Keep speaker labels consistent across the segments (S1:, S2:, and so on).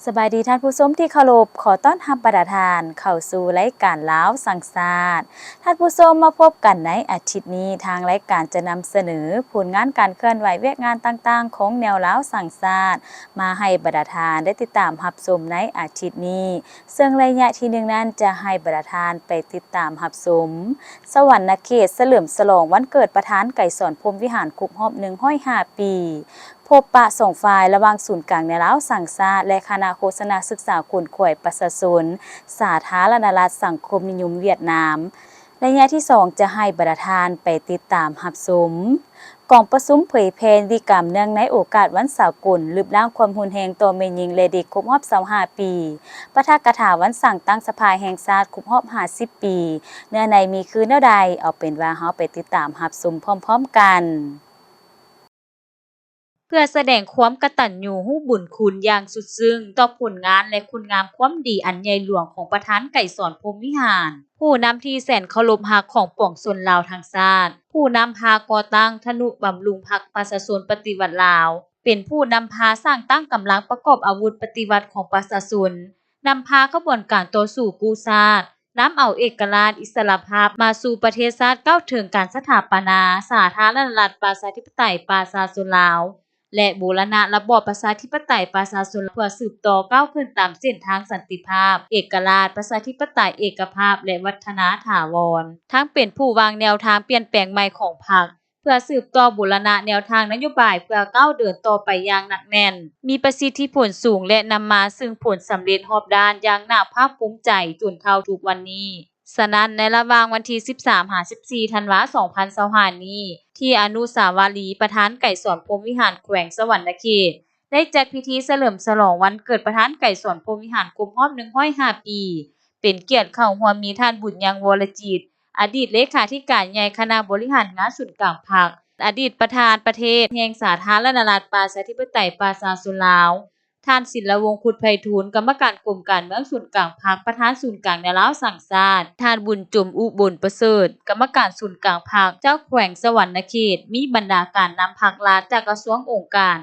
S1: สบายดีท่านผู้ชมที่เคารพขอต้อนรับประธานเข้าสู่รายการลาวสังสาสตร์ท่านผู้ชมมาพบกันในอาทิตย์นี้ทางรายการจะนำเสนอผลงานการเคลื่อนไหวเวียกงานต่างๆของแนวลาวสังสาสตร์มาให้ประธานได้ติดตามรับชมในอาทิตย์นี้ซึ่งระยะที่1นั้นจะให้ประธานไปติดตามรับชมสวรรณเขตเฉลิมฉลองวันเกิดประธานไก่สอนพรหมวิหารครบรอบ105 ปีพบปะส่งฝ่ายระหว่างศูนย์กลางแนวลาวสังสาสตร์และคณะโฆษณาศึกษาคนข่วยประชาชนสาธารณรัฐสังคมนิยมเวียดนามระยะที่2จะให้ประธานไปติดตามรับชมกองประชุมเผยแพร่นิติกรรมเนื่องในโอกาสวันสากลลืบล้างความรุนแรงต่อแม่หญิงและเด็กครบรอบ25 ปีปะทะกถาวันสั่งตั้งสภาแห่งชาติครบรอบ50 ปีเนื้อในมีคือแนวใดเอาเป็นว่าเฮาไปติดตามรับชมพร้อมๆกันเพื่อแสดงความกตัญญูรู้บุญคุณอย่างสุดซึ้งต่อผลงานและคุณงามความดีอันใหญ่หลวงของประธานไก่สอนพรหมวิหารผู้นำที่แสนเคารพรักของปวงชนลาวทั้งชาติผู้นำพาก่อตั้งทนุบำรุงพรรคประชาชนปฏิวัติลาวเป็นผู้นำพาสร้างตั้งกำลังประกอบอาวุธปฏิวัติของประชาชนนำพาขบวนการต่อสู้กู้ชาตินำเอาเอกราชอิสรภาพมาสู่ประเทศชาติก้าวถึงการสถาปนาสาธารณรัฐประชาธิปไตยประชาชนลาวและบูรณะระบอบประชาธิปไตยประชาชนเพื่อสืบต่อก้าวขึ้นตามเส้นทางสันติภาพเอกราชประชาธิปไตยเอกภาพและวัฒนาถาวรทั้งเป็นผู้วางแนวทางเปลี่ยนแปลงใหม่ของพรรคเพื่อสืบต่อบูรณะแนวทางนโยบายเพื่อก้าวเดินต่อไปอย่างหนักแน่นมีประสิทธิผลสูงและนำมาซึ่งผลสำเร็จรอบด้านอย่างน่าภาคภูมิใจจนเท่าทุกวันนี้ฉะนั้นในระหว่างวันที่13-14ธันวาคม2025นี้ที่อนุสาวรีย์ประธานไก่สอนพรหมวิหารแขวงสวรรณเขตได้จัดพิธีเฉลิมฉลองวันเกิดประธานไก่สอนพรหมวิหารครบรอบ105 ปีเป็นเกียรติเข้าร่วมมีท่านบุญยังวรจิตอดีตเลขาธิการใหญ่คณะบริหารงานศูนย์กลางพรรคอดีตประธานประเทศแห่งสาธารณรัฐประชาธิปไตยประชาชนลาวท่านศิลวงศ์ขุดไพฑูรย์กรรมการกรมการเมืองศูนย์กลางพรรคประธานศูนย์กลางแนวลาวสังสาสตร์ท่านบุญจมอุบลประเสริฐกรรมการศูนย์กลางพรรคเจ้าแขวงสวรรณเขตมีบรรดาการนำพรรครัฐจากกระทรวงองค์การ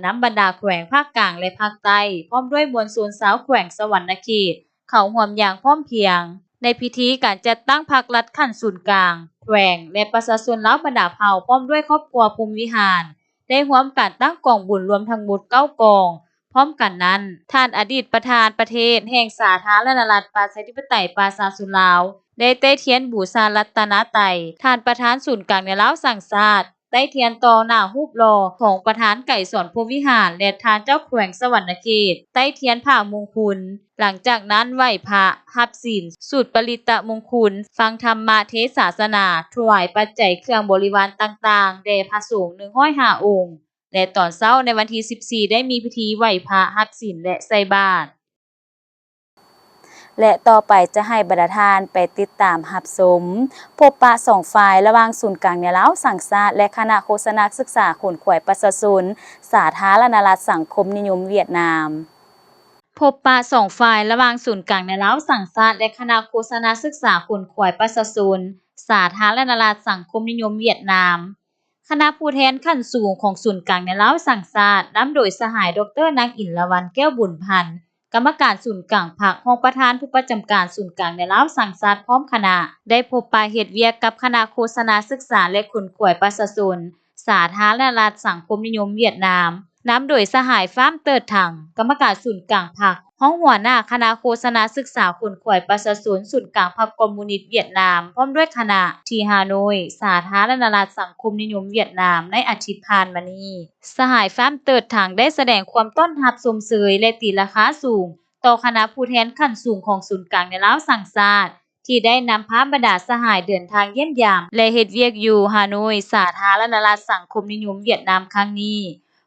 S1: นำบรรดาแขวงภาคกลางและภาคใต้พร้อมด้วยมวลชนชาวแขวงสวรรณเขตเข้าร่วมอย่างพร้อมเพรียงในพิธีการจัดตั้งพรรครัฐขั้นศูนย์กลางแขวงและประชาชนลาวบรรดาเผ่าพร้อมด้วยครอบครัวพรหมวิหารได้ร่วมกันตั้งกองบุญรวมทั้งหมด9กองพร้อมกันนั้นท่านอดีตประธานประเทศแห่งสาธารณรัฐประชาธิปไตยประชาชนลาวได้เต้เทียนบูชารัตนตรัยท่านประธานศูนย์กลางในลาวสังสาสตร์ได้เทียนต่อหน้ารูปหล่อของประธานไก่สอนพรหมวิหารและท่านเจ้าแขวงสวรรณเขตใต้เทียนผ่ามงคลหลังจากนั้นไหว้พระรับศีลสูตรปริตะมงคลฟังธรรมเทศนาถวายปัจจัยเครื่องบริวารต่างๆแด่พระสงฆ์105องค์และตอนเช้าในวันที่14ได้มีพิธีไหว้พระรับศีลและใส่บาตรและต่อไปจะให้ประธานไปติดตามรับชมพบปะสองฝ่ายระหว่างศูนย์กลางแนวลาวสังสาสตร์และคณะโฆษณาศึกษาคนข่วยประชาชนสาธารณรัฐสังคมนิยมเวียดนามพบปะสองฝ่ายระหว่างศูนย์กลางแนวลาวสังสาสตร์และคณะโฆษณาศึกษาคนข่วยประชาชนสาธารณรัฐสังคมนิยมเวียดนามคณะผู้แทนขั้นสูงของศูนย์กลางแนวลาวสังสาสตร์นำโดยสหายดร.นางอินละวรรณแก้วบุญพันธ์กรรมการศูนย์กลางพรรครองประธานผู้ประจำการศูนย์กลางแนวลาวสังสาสตร์พร้อมคณะได้พบปะเฮ็ดเวียกกับคณะโฆษณาศึกษาและคนข่วยประชาชนสาธารณรัฐสังคมนิยมเวียดนามนำโดยสหายฟ้ามเติดถังกรรมการศูนย์กลางพรรคห้องหัวหน้าคณะโฆษณาศึกษาคนข่วยประชาชนศูนย์กลางพรรคคอมมิวนิสต์เวียดนามพร้อมด้วยคณะที่ฮานอยสาธารณรัฐสังคมนิยมเวียดนามในอาทิตย์ผ่านมานี้สหายฟ้ามเติดถังได้แสดงความต้อนรับชมเชยและตีราคาสูงต่อคณะผู้แทนขั้นสูงของศูนย์กลางในลาวสังสาสตร์ที่ได้นำพาบรรดาสหายเดินทางเยี่ยมยามและเฮ็ดเวียกอยู่ฮานอยสาธารณรัฐสังคมนิยมเวียดนามครั้งนี้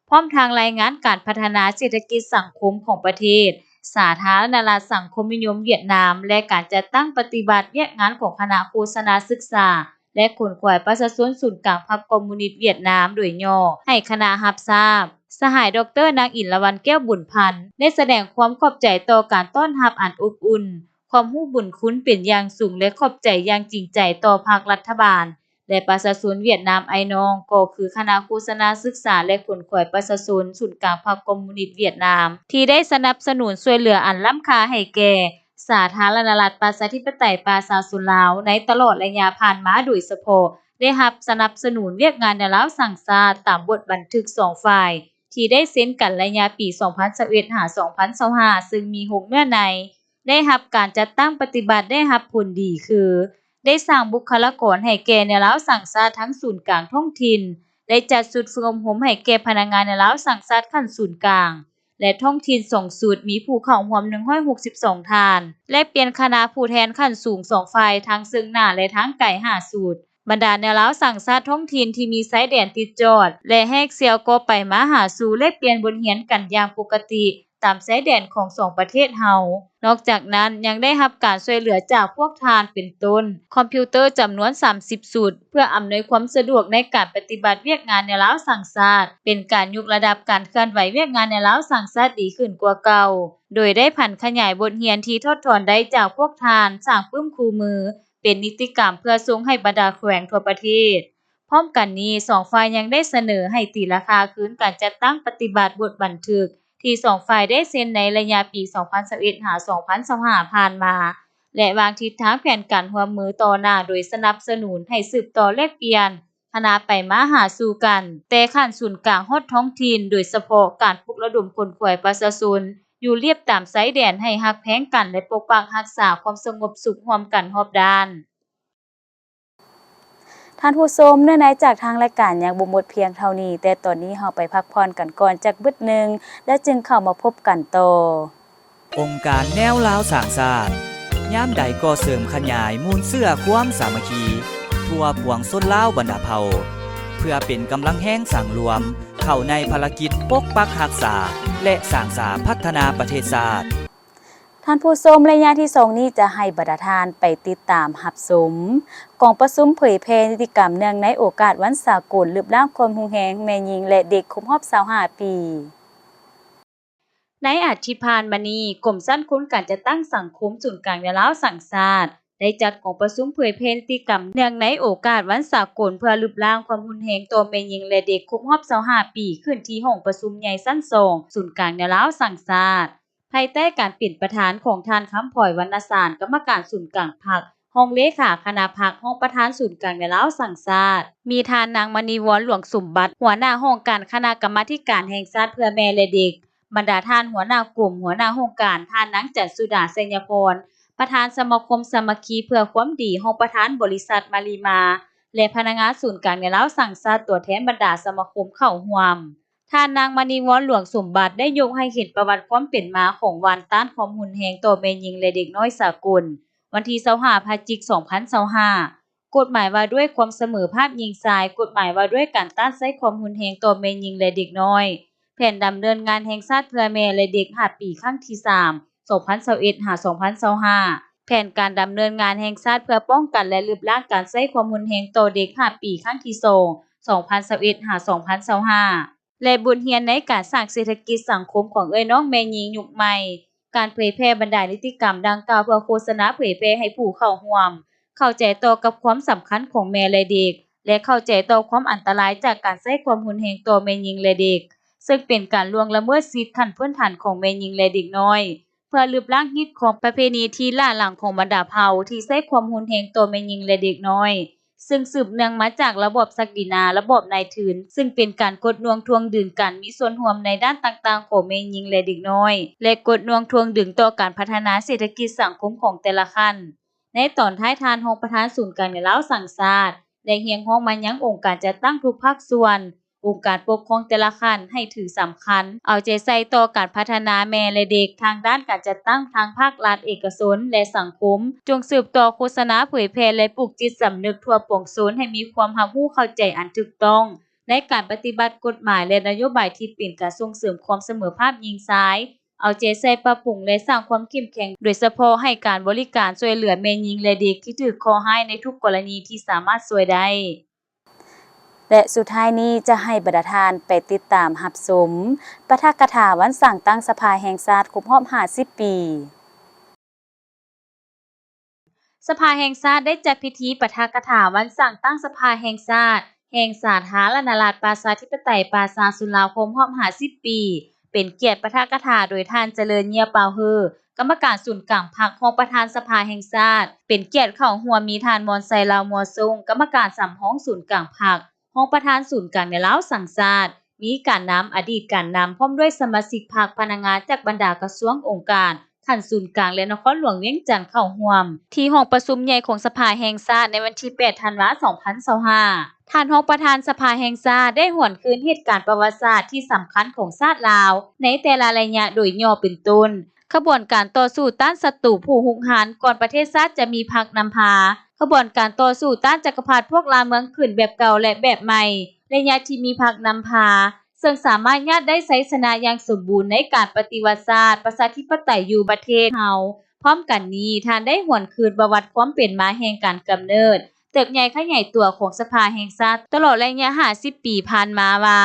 S1: พร้อมทางรายงานการพัฒนาเศรษฐกิจสังคมของประเทศสาธารณรัฐสังคมนิยมเวียดนามและการจัดตั้งปฏิบัติเวียกงานของคณะโฆษณาศึกษาและคนข่วยประชาชนศูนย์กลางพรรคคอมมิวนิสต์เวียดนามโดยย่อให้คณะรับทราบสหายดร.นางอินละวรรณแก้วบุญพันธ์ได้แสดงความขอบใจต่อการต้อนรับอันอบอุ่นความรู้บุญคุณเป็นอย่างสูงและขอบใจอย่างจริงใจต่อภาครัฐบาล และประชาชนเวียดนามไอน้องก็คือคณะโฆษณาศึกษาและขนขวายประชาชนศูนย์กลางพรรคคอมมิวนิสต์เวียดนามที่ได้สนับสนุนช่วยเหลืออันล้ำค่าให้แก่สาธารณรัฐประชาธิปไตยประชาชนลาวในตลอดระยะผ่านมาโดยเฉพาะได้รับสนับสนุนเวียกงานในลาวสั่งชาติตามบทบันทึก2ฝ่ายที่ได้เซ็นกันระยะปี2021หา2025ซึ่งมี6เนื้อในได้รับการจัดตั้งปฏิบัติได้รับผลดีคือได้สร้างบุคลากรให้แก่ในลาวสั่งชาติทั้งศูนย์กลางท้องถิ่นได้จัดชุดฝึกอบรมให้แก่พนักงานในลาวสั่งชาติขั้นศูนย์กลางและท้องถิ่น2สูตรมีผู้เข้าร่วม162ท่านและเปลี่ยนคณะผู้แทนขั้นสูง2ฝ่ายทั้งซึ่งหน้าและทั้งไกล5สูตรบรรดาแนวลาวสั่งชาติท้องถิ่นที่มีชายแดนติดจอดและแฮกเซียวก็ไปมาหาสู่และเปลี่ยนบทเรียนกันอย่างปกติตามชายแดนของ2ประเทศเฮานอกจากนั้นยังได้รับการช่วยเหลือจากพวกทานเป็นต้นคอมพิวเตอร์จำนวน30สูตรเพื่ออำนวยความสะดวกในการปฏิบัติเวียกงานในลาวสั่งชาติเป็นการยกระดับการเคลื่อนไหวเวียกงานในลาวสั่งชาติดีขึ้นกว่าเก่าโดยได้ผันขยายบทเรียนที่ทดถอนได้จากพวกทานสร้างปึ้มคู่มือเป็นนิติกรรมเพื่อส่งให้บรรดาแขวงทั่วประเทศพร้อมกันนี้2ฝ่ายยังได้เสนอให้ตีราคาคืนการจัดตั้งปฏิบัติบทบันทึกที่2ฝ่ายได้เซ็นในระยะปี2021หา2025ผ่านมาและวางทิศทางแผนการร่วมมือต่อหน้าโดยสนับสนุนให้สืบต่อแลกเปลี่ยนคณะไปมาหาสู่กันแต่ขั้นศูนย์กลางฮอดท้องถิ่นโดยเฉพาะการปลุกระดมคนขวายประชาชนอยู่เรียบตามชายแดนให้ฮักแพงกันและปกปักรักษาความสงบสุขร่วมกันรอบด้านท่านผู้ชมเนื่องในจากทางรายการยังบ่หมดเพียงเท่านี้แต่ตอนนี้เราไปพักผ่อนกันก่อนจักบึดนึงแล้วจึงเข้ามาพบกันต่อ
S2: องค์การแนวลาวสร้างชาติยามใดก็เสริมขยายมูลเสื้อความสามัคคีทั่วปวงชนลาวบรรดาเผ่าเพื่อเป็นกำลังแห้งสร้างรวมเข้าในภารกิจปกปักรักษาและสร้างสรรค์พัฒนาประเทศชาติ
S1: ท่านผู้ชมระยะที่2นี้จะให้บรรดาทานไปติดตามรับชมกองประชุมเผยแพร่นิติกรรมเนื่องในโอกาสวันสากลลืบล้างความรุนแรงแม่หญิงและเด็กครบรอบ25ปีในอาทิตย์ผ่านมานี้กรมสรรคุณการจัดตั้งสังคมศูนย์กลางในลาวสั่งชาติได้จัดกองประชุมเผยแพร่นิติกรรมเนื่องในโอกาสวันสากลเพื่อลืบล้างความรุนแรงต่อแม่หญิงและเด็กครบรอบ25ปีขึ้นที่ห้องประชุมใหญ่ชั้น2ศูนย์กลางในลาวสั่งชาติภายใต้การเป็นประธานของท่านคำผ่อยวรรณสารกรรมการศูนย์กลางพรรคห้องเลขาคณะพรรคห้องประธานศูนย์กลางในลาวสั่งชาติมีท่านนางมณีวรหลวงสมบัติหัวหน้าห้องการคณะกรรมาธิการแห่งชาติเพื่อแม่และเด็กบรรดาท่านหัวหน้ากลุ่มหัวหน้าโครงการท่านนางจันทร์สุดาสัญญพรประธานสมาคมสามัคคีเพื่อความดีห้องประธานบริษัทมารีมาและพนักงานศูนย์กลางในลาวสั่งชาติตัวแทนบรรดาสมาคมเข้าร่วมท่านนางมณีวรหลวงสมบัติได้ยกให้เห็นประวัติความเป็นมาของวันต้านความรุนแรงต่อแม่หญิงและเด็กน้อยสากลวันที่25พฤศจิกายน2025กฎหมายว่าด้วยความเสมอภาคหญิงชายกฎหมายว่าด้วยการต้านใช้ความรุนแรงต่อแม่หญิงและเด็กน้อยแผนดำเนินงานแห่งชาติเพื่อแม่และเด็ก5ปีครั้งที่3 2021หา2025แผนการดำเนินงานแห่งชาติเพื่อป้องกันและลดละการใช้ความรุนแรงต่อเด็ก5ปีครั้งที่2 2021หา2025และบทเรียนในการสร้างเศรษฐกิจสังคมของเอ้ยน้องแม่หญิงยุคใหม่การเผยแพร่บรรดานิติกรรมดังกล่าวเพื่อโฆษณาเผยแพร่ให้ผู้เข้าร่วมเข้าใจต่อกับความสำคัญของแม่และเด็กและเข้าใจต่อความอันตรายจากการใช้ความรุนแรงต่อแม่หญิงและเด็กซึ่งเป็นการล่วงละเมิดสิทธิขั้นพื้นฐานของแม่หญิงและเด็กน้อยเพื่อลบล้างฮิตของประเพณีที่ล้าหลังของบรรดาเผ่าที่ใช้ความรุนแรงต่อแม่หญิงและเด็กน้อยซึ่งสืบเนื่องมาจากระบอบศักดินาระบอบนายทุนซึ่งเป็นการกดน่วงทวงดึงกันมีส่วนร่วมในด้านต่างๆของแม่หญิงและเด็กน้อยและกดน่วงทวงดึงต่อการพัฒนาเศรษฐกิจสังคมของแต่ละขั้นในตอนท้ายทานรองประธานศูนย์กลางในลาวสั่งชาติได้เรียกร้องมายังองค์การจัดตั้งทุกภาคส่วนองค์การปกครองแต่ละขั้นให้ถือสำคัญเอาใจใส่ต่อการพัฒนาแม่และเด็กทางด้านการจัดตั้งทางภาครัฐเอกชนและสังคมจงสืบต่อโฆษณาเผยแพร่และปลูกจิตสำนึกทั่วปวงชนให้มีความรับรู้เข้าใจอันถูกต้องในการปฏิบัติกฎหมายและนโยบายที่เป็นการส่งเสริมความเสมอภาคหญิงชายเอาใจใส่ปรับปรุงและสร้างความเข้มแข็งโดยเฉพาะให้การบริการช่วยเหลือแม่หญิงและเด็กที่ถูกข้อร้ายในทุกกรณีที่สามารถช่วยได้และสุดท้ายนี้จะให้บรรดาทานไปติดตามรับชมปาฐกถาวันสร้างตั้งสภาแห่งชาติครบรอบ50ปี สภาแห่งชาติได้จัดพิธีปาฐกถาวันสั่งตั้งสภาแห่งชาติแห่งสาธารณรัฐประชาธิปไตยประชาชนลาวครบรอบ50 ปี เป็นเกียรติปาฐกถาโดยท่านเจริญเงียบเปาเฮอกรรมการศูนย์กลางพรรครองประธานสภาแห่งชาติเป็นเกียรติเข้าหัวมีท่านมอนไซลาวมัวซุงกรรมการสำห้องศูนย์กลางพรรครองประธานศูนย์กลางในลาวสังชาติมีการนำอดีตการนำพร้อมด้วยสมาชิกพรรคพนักงานจากบรรดากระทรวงองค์การท่านศูนย์กลางและนครหลวงเวียงจันทน์เข้าร่วมที่ห้องประชุมใหญ่ของสภาแห่งชาติในวันที่8ธันวาคม2025ท่านรองประธานสภาแห่งชาติได้หวนคืนเหตุการณ์ประวัติศาสตร์ที่สำคัญของชาติลาวในแต่ละระยะโดยย่อเป็นต้นขบวนการต่อสู้ต้านศัตรูผู้หุกหาญก่อนประเทศชาติจะมีพรรคนำพาขบวนการต่อสู้ต้านจักรพรรดิพวกลาเมืองขึ้นแบบเก่าและแบบใหม่ระยะที่มีพรรคนำพาซึ่งสามารถญาติได้ไสชนะอย่างสมบูรณ์ในการปฏิวัติศาสตร์ประชาธิปไตยอยู่ประเทศเฮาพร้อมกันนี้ท่านได้หวนคืนประวัติความเป็นมาแห่งการกำเนิดเติบใหญ่ขยายตัวของสภาแห่งชาติตลอดระยะ50 ปีผ่านมาว่า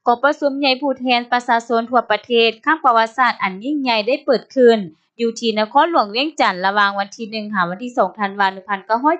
S1: กองประชุมใหญ่ผู้แทนประชาชนทั่วประเทศครั้งประวัติศาสตร์อันยิ่งใหญ่ได้เปิดขึ้นอยู่ที่นครหลวงเวียงจันทน์ระหว่างวันที่1ถึงวันที่2ธันวาคม1975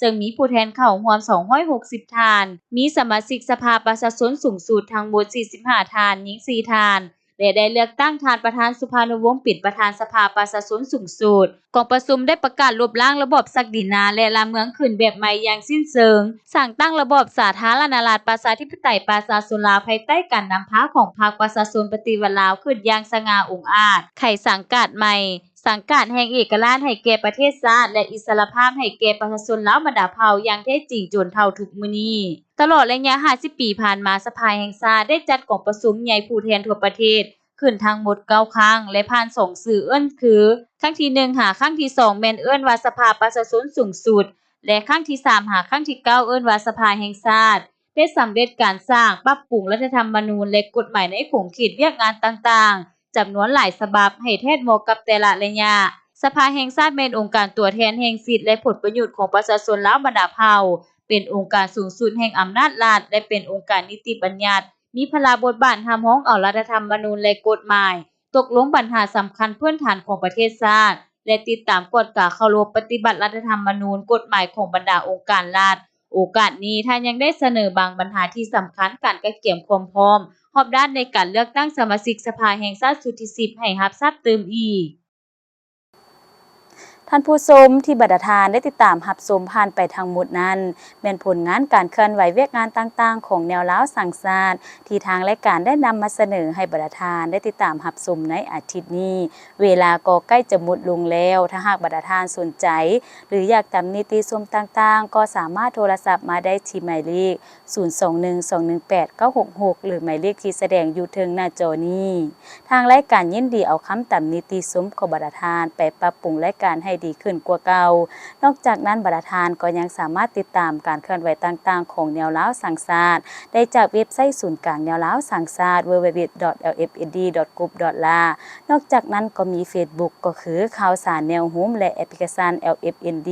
S1: ซึ่งมีผู้แทนเข้าร่วม260ท่านมีสมาชิกสภาประชาชนสูงสุดทั้งหมด45ท่านหญิง4ท่านและได้เลือกตั้งท่านประธานสุภานุวงศ์ปิ่นประธานสภาประชาชนสูงสุดกองประชุมได้ประกาศลบล้างระบอบศักดินาและละเมืองขึ้นแบบใหม่อย่างสิ้นเชิงสร้างตั้งระบอบสาธารณรัฐประชาธิปไตยประชาชนลาวภายใต้การนำพาของพรรคประชาชนปฏิวัติลาวขึ้นอย่างสง่าองอาจไขสังกัดใหม่สังกัดแห่งเอกราชให้แก่ประเทศชาติและอิสรภาพให้แก่ประชาชนลาวบรรดาเผ่าอย่างแท้จริงจนเท่าทุกมื้อนี้ตลอดระยะ50 ปีผ่านมาสภาแห่งชาติได้จัดกองประชุมใหญ่ผู้แทนทั่วประเทศขึ้นทั้งหมด9ครั้งและผ่าน2สื่อเอิ้นคือครั้งที่1หาครั้งที่2แม่นเอิ้นว่าสภาประชาชนสูงสุดและครั้งที่3หาครั้งที่9เอิ้นว่าสภาแห่งชาติได้สำเร็จการสร้างปรับปรุงรัฐธรรมนูญและกฎหมายในขงเขตเวียกงานต่างๆจำนวนหลายฉบับให้แทศเหมาะกับแต่ละระยะสภาแห่งชาติเป็นองค์การตัวแทนแห่งสิทธิและผลประโยชน์ของประชาชนลาวบรรดาเผ่าเป็นองค์การสูงสุดแห่งอำนาจรัฐและเป็นองค์การนิติบัญญัติมีพลาบทบาทห้ามร้องเอารัฐธรรมนูญและกฎหมายตกลงปัญหาสำคัญพื้นฐานของประเทศชาติและติดตามกฎกาเคารพปฏิบัติรัฐธรรมนูญกฎหมายของบรรดาองค์การรัฐโอกาสนี้ท่านยังได้เสนอบางปัญหาที่สำคัญการกระเกี่ยมความพร้อมรอบด้านในการเลือกตั้งสมาชิกสภาแห่งชาติชุดที่10ให้รับทราบเติมอีกท่านผู้ชมที่บัดทานได้ติดตามรับชมผ่านไปทั้งหมดนั้นแม่นผลงานการเคลื่อนไหวเวียกงานต่างๆของแนวลาวสังชาติที่ทางรายการได้นำมาเสนอให้บัดทานได้ติดตามรับชมในอาทิตย์นี้เวลาก็ใกล้จะหมดลงแล้วถ้าหากบัดทานสนใจหรืออยากตำหนิติชมต่างๆก็สามารถโทรศัพท์มาได้ที่หมายเลข0212189666หรือหมายเลขที่แสดงอยู่เทิงหน้าจอนี้ทางรายการยินดีเอาคำตำหนิติชมของบัดทานไปปรับปรุงรายการให้ดีขึ้นกว่าเก่านอกจากนั้นบัดทานก็ยังสามารถติดตามการเคลื่อนไหวต่างๆของแนวลาวสังชาติได้จากเว็บไซต์ศูนย์กลางแนวลาวสังชาติ www.lfnd.gov.la นอกจากนั้นก็มี Facebook ก็คือข่าวสารแนวโฮมและแอปพลิเคชัน LFND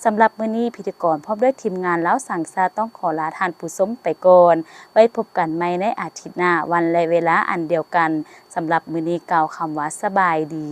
S1: สำหรับมื้อนี้พิธีกรพร้อมด้วยทีมงานลาวสังชาติต้องขอลาท่านผู้ชมไปก่อนไว้พบกันใหม่ในอาทิตย์หน้าวันและเวลาอันเดียวกันสำหรับมื้อนี้กล่าวคำว่าสบายดี